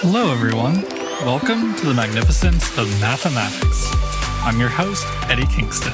Hello everyone, welcome to the Magnificence of Mathematics. I'm your host, Eddie Kingston.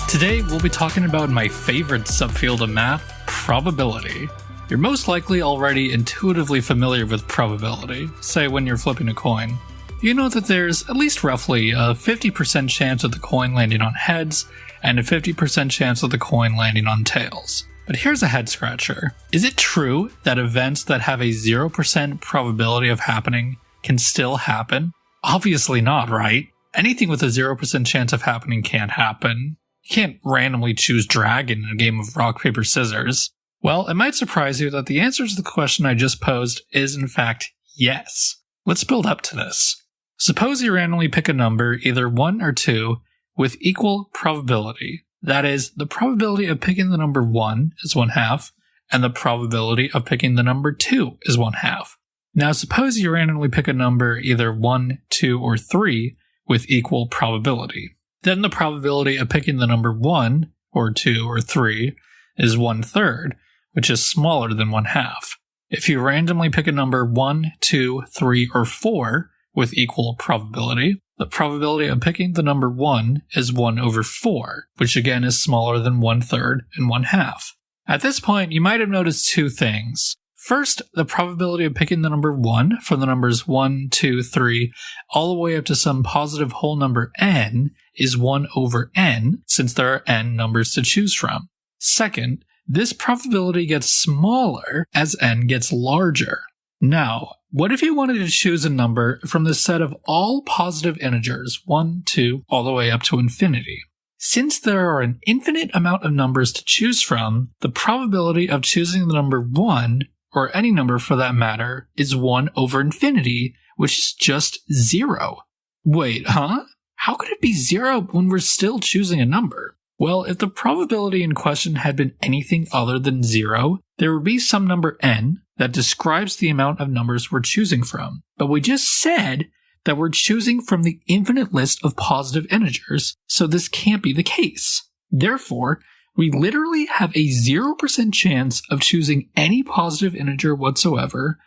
Today we'll be talking about my favorite subfield of math, probability. You're most likely already intuitively familiar with probability, say when you're flipping a coin. You know that there's at least roughly a 50% chance of the coin landing on heads, and a 50% chance of the coin landing on tails. But here's a head scratcher. Is it true that events that have a 0% probability of happening can still happen? Obviously not, right? Anything with a 0% chance of happening can't happen. You can't randomly choose dragon in a game of rock, paper, scissors. Well, it might surprise you that the answer to the question I just posed is in fact yes. Let's build up to this. Suppose you randomly pick a number, either 1 or 2, with equal probability. That is, the probability of picking the number 1 is 1/2, and the probability of picking the number 2 is 1/2. Now suppose you randomly pick a number either 1, 2, or 3 with equal probability. Then the probability of picking the number 1, or 2, or 3 is 1/3, which is smaller than 1/2. If you randomly pick a number 1, 2, 3, or 4 with equal probability, the probability of picking the number 1 is 1/4, which again is smaller than 1/3 and 1/2. At this point, you might have noticed two things. First, the probability of picking the number 1 from the numbers 1, 2, 3, all the way up to some positive whole number n is 1/n, since there are n numbers to choose from. Second, this probability gets smaller as n gets larger. Now, what if you wanted to choose a number from the set of all positive integers, 1, 2, all the way up to infinity? Since there are an infinite amount of numbers to choose from, the probability of choosing the number 1, or any number for that matter, is 1/infinity, which is just 0. Wait, huh? How could it be 0 when we're still choosing a number? Well, if the probability in question had been anything other than 0, there would be some number n that describes the amount of numbers we're choosing from. But we just said that we're choosing from the infinite list of positive integers, so this can't be the case. Therefore, we literally have a 0% chance of choosing any positive integer whatsoever,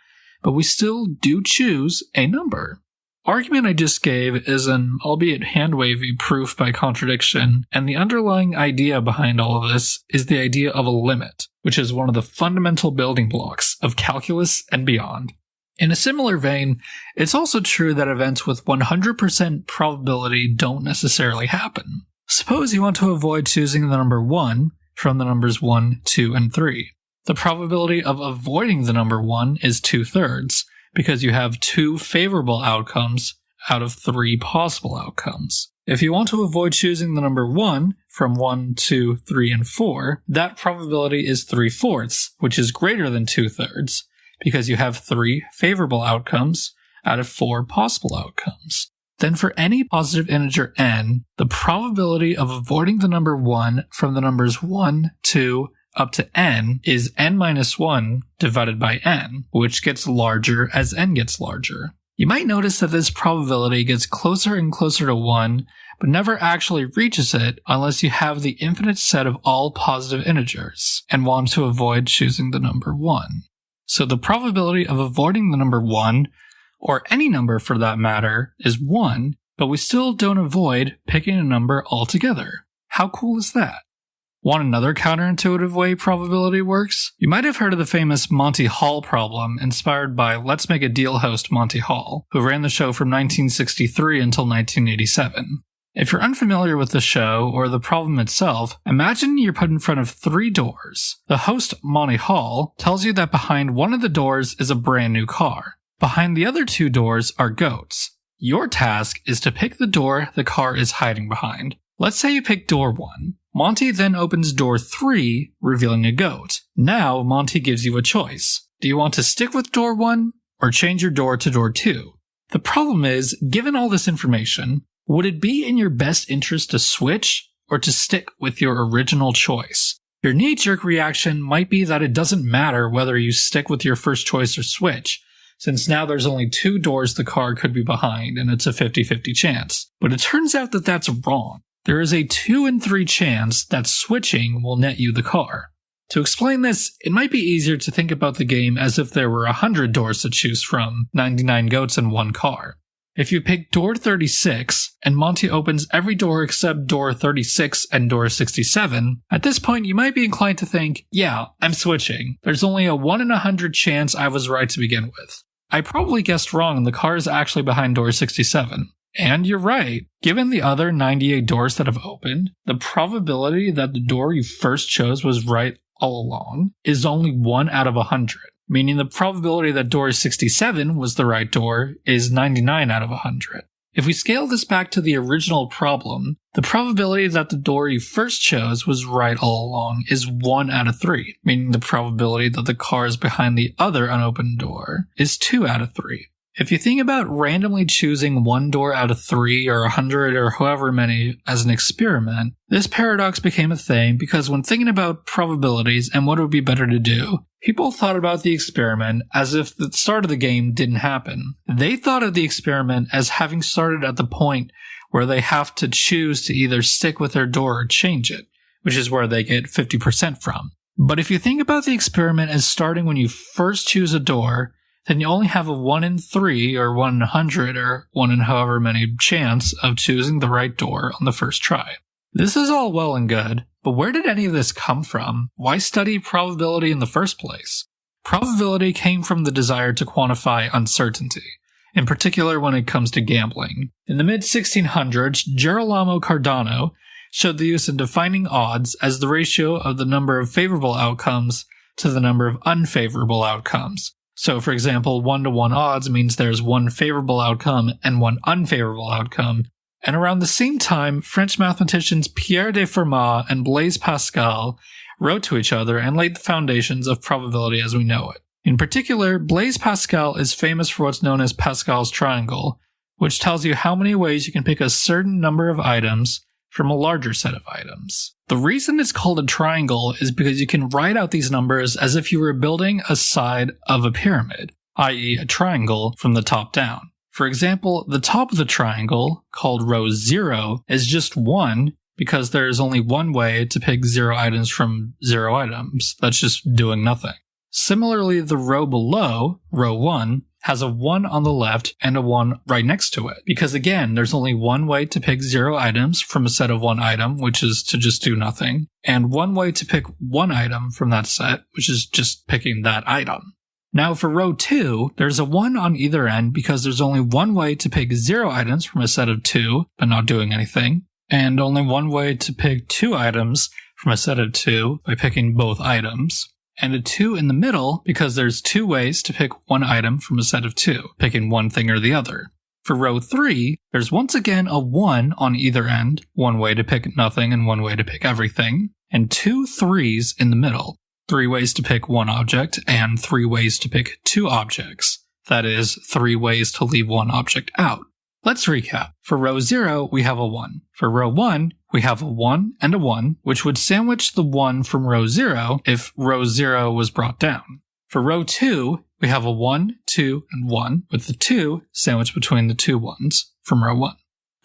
but we still do choose a number. Argument I just gave is an albeit hand-wavy proof by contradiction, and the underlying idea behind all of this is the idea of a limit, which is one of the fundamental building blocks of calculus and beyond. In a similar vein, it's also true that events with 100% probability don't necessarily happen. Suppose you want to avoid choosing the number 1 from the numbers 1, 2, and 3. The probability of avoiding the number 1 is 2/3, because you have 2 favorable outcomes out of 3 possible outcomes. If you want to avoid choosing the number 1 from 1, 2, 3, and 4, that probability is 3/4, which is greater than 2/3, because you have 3 favorable outcomes out of 4 possible outcomes. Then for any positive integer n, the probability of avoiding the number 1 from the numbers 1, 2, up to n is n-1 divided by n, which gets larger as n gets larger. You might notice that this probability gets closer and closer to 1, but never actually reaches it unless you have the infinite set of all positive integers and want to avoid choosing the number 1. So the probability of avoiding the number 1, or any number for that matter, is 1, but we still don't avoid picking a number altogether. How cool is that? Want another counterintuitive way probability works? You might have heard of the famous Monty Hall problem, inspired by Let's Make a Deal host Monty Hall, who ran the show from 1963 until 1987. If you're unfamiliar with the show or the problem itself, imagine you're put in front of 3 doors. The host, Monty Hall, tells you that behind one of the doors is a brand new car. Behind the other 2 doors are goats. Your task is to pick the door the car is hiding behind. Let's say you pick door 1. Monty then opens door 3, revealing a goat. Now, Monty gives you a choice. Do you want to stick with door 1, or change your door to door 2? The problem is, given all this information, would it be in your best interest to switch, or to stick with your original choice? Your knee-jerk reaction might be that it doesn't matter whether you stick with your first choice or switch, since now there's only 2 doors the car could be behind, and it's a 50-50 chance. But it turns out that that's wrong. There is a 2 in 3 chance that switching will net you the car. To explain this, it might be easier to think about the game as if there were 100 doors to choose from, 99 goats and 1 car. If you pick door 36, and Monty opens every door except door 36 and door 67, at this point you might be inclined to think, yeah, I'm switching. There's only a 1 in 100 chance I was right to begin with. I probably guessed wrong and the car is actually behind door 67. And you're right. Given the other 98 doors that have opened, the probability that the door you first chose was right all along is only 1 out of 100, meaning the probability that door 67 was the right door is 99 out of 100. If we scale this back to the original problem, the probability that the door you first chose was right all along is 1 out of 3, meaning the probability that the car is behind the other unopened door is 2 out of 3. If you think about randomly choosing 1 door out of 3 or 100 or however many as an experiment, this paradox became a thing because when thinking about probabilities and what would be better to do, people thought about the experiment as if the start of the game didn't happen. They thought of the experiment as having started at the point where they have to choose to either stick with their door or change it, which is where they get 50% from. But if you think about the experiment as starting when you first choose a door, then you only have a 1 in 3 or 1 in 100 or 1 in however many chance of choosing the right door on the first try. This is all well and good, but where did any of this come from? Why study probability in the first place? Probability came from the desire to quantify uncertainty, in particular when it comes to gambling. In the mid-1600s, Girolamo Cardano showed the use of defining odds as the ratio of the number of favorable outcomes to the number of unfavorable outcomes. So, for example, 1-to-1 odds means there's 1 favorable outcome and 1 unfavorable outcome. And around the same time, French mathematicians Pierre de Fermat and Blaise Pascal wrote to each other and laid the foundations of probability as we know it. In particular, Blaise Pascal is famous for what's known as Pascal's triangle, which tells you how many ways you can pick a certain number of items from a larger set of items. The reason it's called a triangle is because you can write out these numbers as if you were building a side of a pyramid, i.e. a triangle from the top down. For example, the top of the triangle, called row 0, is just 1 because there is only one way to pick 0 items from 0 items. That's just doing nothing. Similarly, the row below, row 1, has a 1 on the left and a 1 right next to it. Because again, there's only one way to pick 0 items from a set of 1 item, which is to just do nothing, and one way to pick 1 item from that set, which is just picking that item. Now for row 2, there's a 1 on either end because there's only one way to pick 0 items from a set of 2, but not doing anything, and only one way to pick 2 items from a set of 2 by picking both items. And a 2 in the middle because there's 2 ways to pick 1 item from a set of 2, picking one thing or the other. For row 3, there's once again a 1 on either end, one way to pick nothing and one way to pick everything, and 2 3s in the middle, 3 ways to pick 1 object and 3 ways to pick 2 objects. That is, 3 ways to leave 1 object out. Let's recap. For row 0, we have a 1. For row 1, we have a 1 and a 1, which would sandwich the 1 from row 0 if row 0 was brought down. For row 2, we have a 1, 2, and 1, with the 2 sandwiched between the 2 1s from row 1.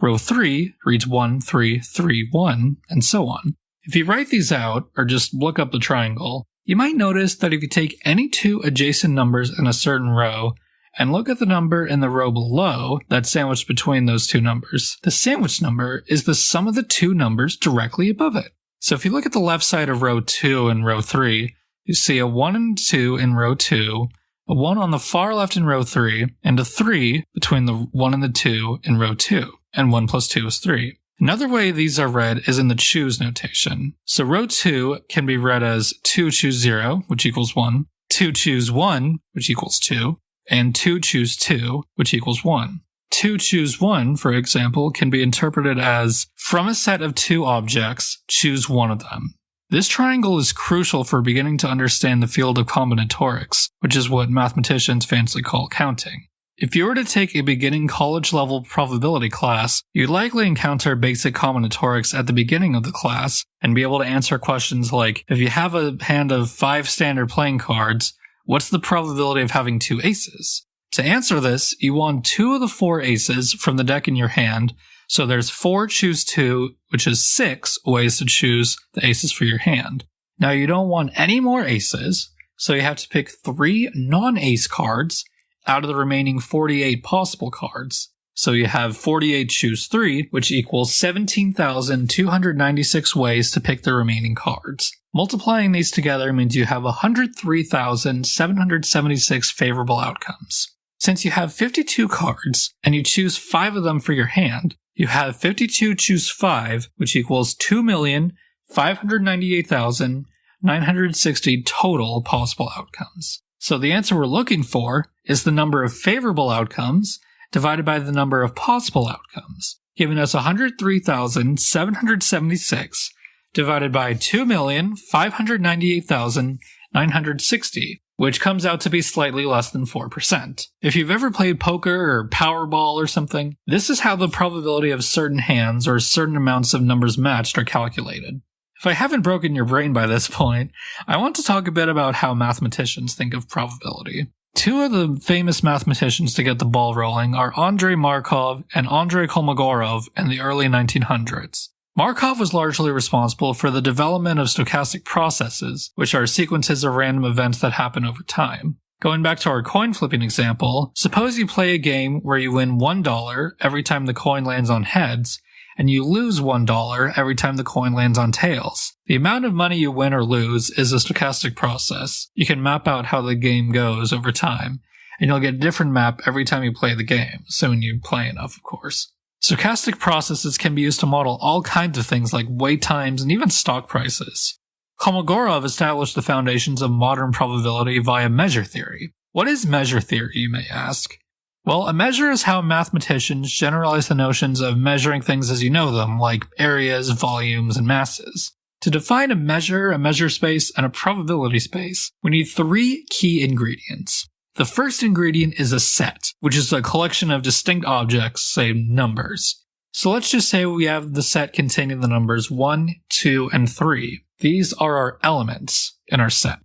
Row 3 reads 1, 3, 3, 1, and so on. If you write these out, or just look up the triangle, you might notice that if you take any 2 adjacent numbers in a certain row, and look at the number in the row below that's sandwiched between those 2 numbers, the sandwiched number is the sum of the 2 numbers directly above it. So if you look at the left side of row 2 and row 3, you see a 1 and 2 in row 2, a 1 on the far left in row 3, and a 3 between the 1 and the 2 in row 2, and 1 plus 2 is 3. Another way these are read is in the choose notation. So row 2 can be read as 2 choose 0, which equals 1, 2 choose 1, which equals 2, and 2 choose 2, which equals 1. 2 choose 1, for example, can be interpreted as, from a set of 2 objects, choose one of them. This triangle is crucial for beginning to understand the field of combinatorics, which is what mathematicians famously call counting. If you were to take a beginning college-level probability class, you'd likely encounter basic combinatorics at the beginning of the class and be able to answer questions like, if you have a hand of 5 standard playing cards, what's the probability of having 2 aces? To answer this, you want 2 of the 4 aces from the deck in your hand, so there's 4 choose 2, which is 6 ways to choose the aces for your hand. Now you don't want any more aces, so you have to pick 3 non-ace cards out of the remaining 48 possible cards. So you have 48 choose 3, which equals 17,296 ways to pick the remaining cards. Multiplying these together means you have 103,776 favorable outcomes. Since you have 52 cards, and you choose 5 of them for your hand, you have 52 choose 5, which equals 2,598,960 total possible outcomes. So the answer we're looking for is the number of favorable outcomes divided by the number of possible outcomes, giving us 103,776 divided by 2,598,960, which comes out to be slightly less than 4%. If you've ever played poker or Powerball or something, this is how the probability of certain hands or certain amounts of numbers matched are calculated. If I haven't broken your brain by this point, I want to talk a bit about how mathematicians think of probability. 2 of the famous mathematicians to get the ball rolling are Andrei Markov and Andrei Kolmogorov in the early 1900s. Markov was largely responsible for the development of stochastic processes, which are sequences of random events that happen over time. Going back to our coin flipping example, suppose you play a game where you win $1 every time the coin lands on heads, and you lose $1 every time the coin lands on tails. The amount of money you win or lose is a stochastic process. You can map out how the game goes over time, and you'll get a different map every time you play the game, assuming you play enough, of course. Stochastic processes can be used to model all kinds of things like wait times and even stock prices. Kolmogorov established the foundations of modern probability via measure theory. What is measure theory, you may ask? Well, a measure is how mathematicians generalize the notions of measuring things as you know them, like areas, volumes, and masses. To define a measure space, and a probability space, we need 3 key ingredients. The first ingredient is a set, which is a collection of distinct objects, say numbers. So let's just say we have the set containing the numbers 1, 2, and 3. These are our elements in our set.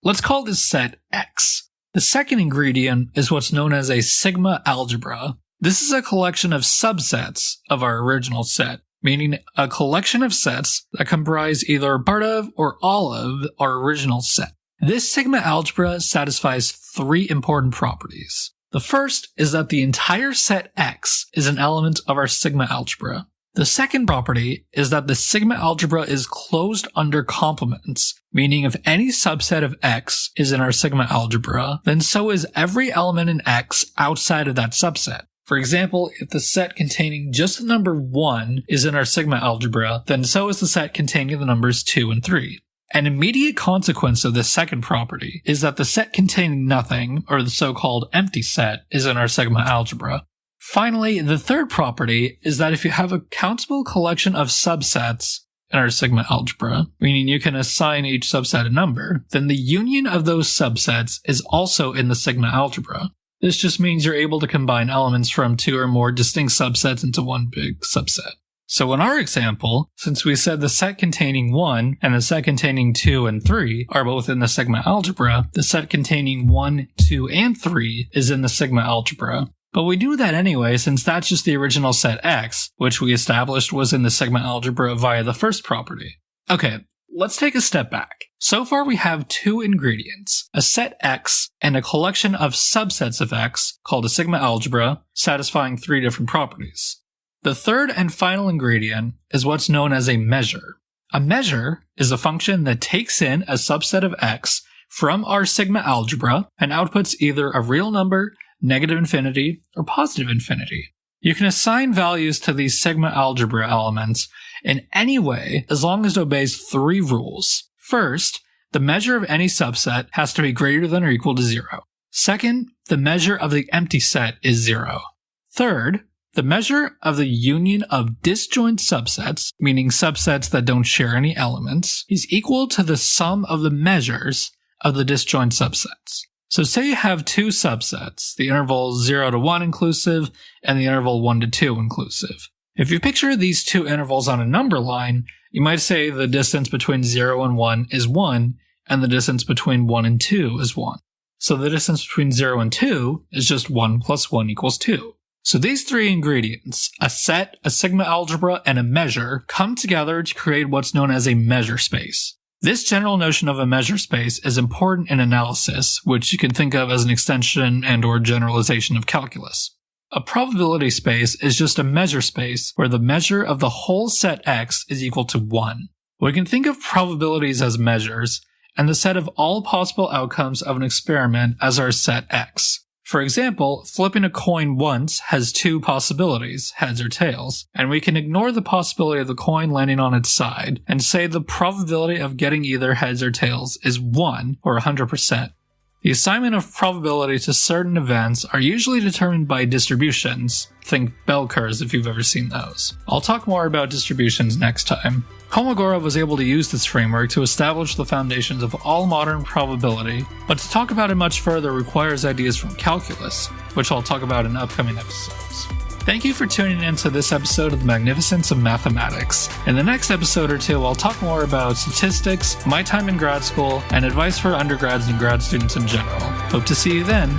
Let's call this set X. The second ingredient is what's known as a sigma algebra. This is a collection of subsets of our original set, meaning a collection of sets that comprise either part of or all of our original set. This sigma algebra satisfies 3 important properties. The first is that the entire set X is an element of our sigma algebra. The second property is that the sigma algebra is closed under complements, meaning if any subset of X is in our sigma algebra, then so is every element in X outside of that subset. For example, if the set containing just the number 1 is in our sigma algebra, then so is the set containing the numbers 2 and 3. An immediate consequence of this second property is that the set containing nothing, or the so-called empty set, is in our sigma algebra. Finally, the third property is that if you have a countable collection of subsets in our sigma algebra, meaning you can assign each subset a number, then the union of those subsets is also in the sigma algebra. This just means you're able to combine elements from 2 or more distinct subsets into one big subset. So in our example, since we said the set containing 1 and the set containing 2 and 3 are both in the sigma algebra, the set containing 1, 2, and 3 is in the sigma algebra. But we do that anyway since that's just the original set X, which we established was in the sigma algebra via the first property. Okay, let's take a step back. So far we have 2 ingredients, a set X and a collection of subsets of X called a sigma algebra, satisfying 3 different properties. The third and final ingredient is what's known as a measure. A measure is a function that takes in a subset of X from our sigma algebra and outputs either a real number, negative infinity, or positive infinity. You can assign values to these sigma algebra elements in any way as long as it obeys 3 rules. First, the measure of any subset has to be greater than or equal to 0. Second, the measure of the empty set is 0. Third, the measure of the union of disjoint subsets, meaning subsets that don't share any elements, is equal to the sum of the measures of the disjoint subsets. So say you have 2 subsets, the interval 0 to 1 inclusive and the interval 1 to 2 inclusive. If you picture these 2 intervals on a number line, you might say the distance between 0 and 1 is 1, and the distance between 1 and 2 is 1. So the distance between 0 and 2 is just 1 plus 1 equals 2. So these 3 ingredients, a set, a sigma algebra, and a measure, come together to create what's known as a measure space. This general notion of a measure space is important in analysis, which you can think of as an extension and/or generalization of calculus. A probability space is just a measure space where the measure of the whole set X is equal to 1. We can think of probabilities as measures, and the set of all possible outcomes of an experiment as our set X. For example, flipping a coin once has 2 possibilities, heads or tails, and we can ignore the possibility of the coin landing on its side and say the probability of getting either heads or tails is 1 or 100%. The assignment of probability to certain events are usually determined by distributions. Think bell curves if you've ever seen those. I'll talk more about distributions next time. Kolmogorov was able to use this framework to establish the foundations of all modern probability, but to talk about it much further requires ideas from calculus, which I'll talk about in upcoming episodes. Thank you for tuning in to this episode of the Magnificence of Mathematics. In the next episode or two, I'll talk more about statistics, my time in grad school, and advice for undergrads and grad students in general. Hope to see you then.